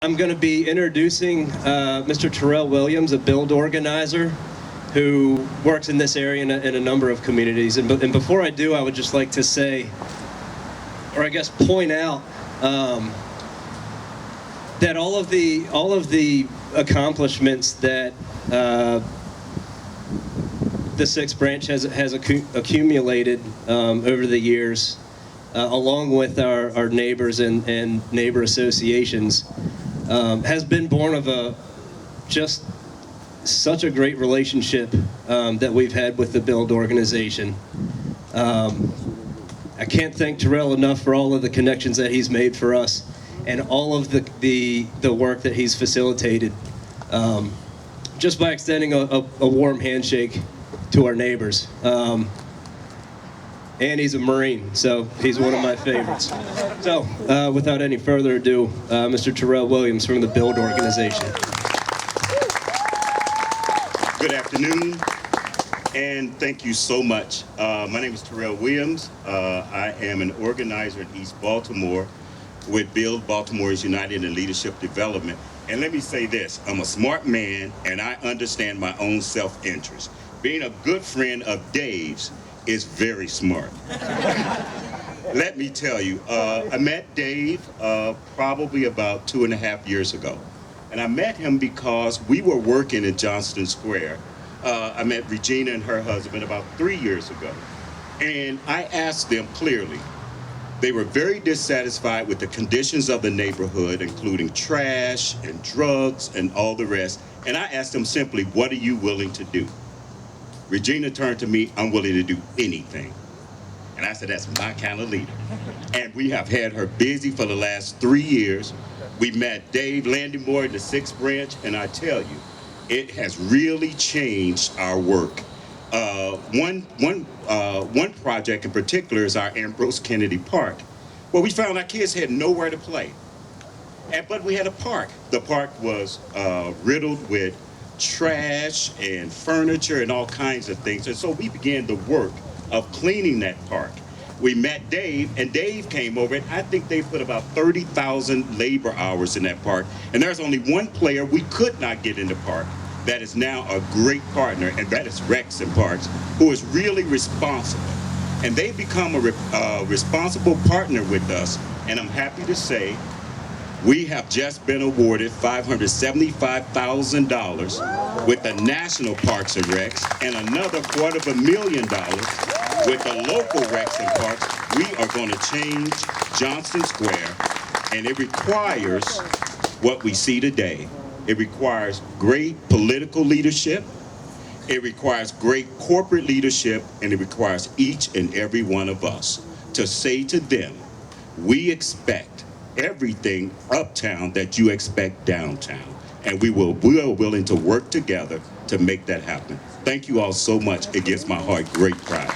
I'm going to be introducing Mr. Terrell Williams, a build organizer who works in this area in a number of communities. And before I do, I would just like to say, or I guess point out, that all of the accomplishments that the 6th branch has accumulated over the years, along with our neighbors and neighbor associations, has been born of just such a great relationship that we've had with the Build organization. I can't thank Terrell enough for all of the connections that he's made for us and all of the work that he's facilitated, just by extending a warm handshake to our neighbors. And he's a Marine, so he's one of my favorites. So, without any further ado, Mr. Terrell Williams from the Build organization. Good afternoon, and thank you so much. My name is Terrell Williams. I am an organizer in East Baltimore with Build Baltimore's United in Leadership Development. And let me say this, I'm a smart man, and I understand my own self-interest. Being a good friend of Dave's is very smart. Let me tell you, I met Dave probably about 2.5 years ago. And I met him because we were working in Johnston Square. I met Regina and her husband about 3 years ago. And I asked them clearly, they were very dissatisfied with the conditions of the neighborhood, including trash and drugs and all the rest. And I asked them simply, what are you willing to do? Regina turned to me, I'm willing to do anything. And I said, that's my kind of leader. And we have had her busy for the last 3 years. We met Dave Landymore in the 6th branch, and I tell you, it has really changed our work. One project in particular is our Ambrose Kennedy Park, where we found our kids had nowhere to play. But we had a park. The park was riddled with trash and furniture and all kinds of things. And so we began the work of cleaning that park. We met Dave, and Dave came over, and I think they put about 30,000 labor hours in that park. And there's only one player we could not get in the park that is now a great partner, and that is Rex and Parks, who is really responsible. And they've become a responsible partner with us, and I'm happy to say we have just been awarded $575,000 with the National Parks and Recs and another $250,000 with the local Recs and Parks. We are going to change Johnston Square, and it requires what we see today. It requires great political leadership, it requires great corporate leadership, and it requires each and every one of us to say to them, we expect everything uptown that you expect downtown. And we are willing to work together to make that happen. Thank you all so much. It gives my heart great pride.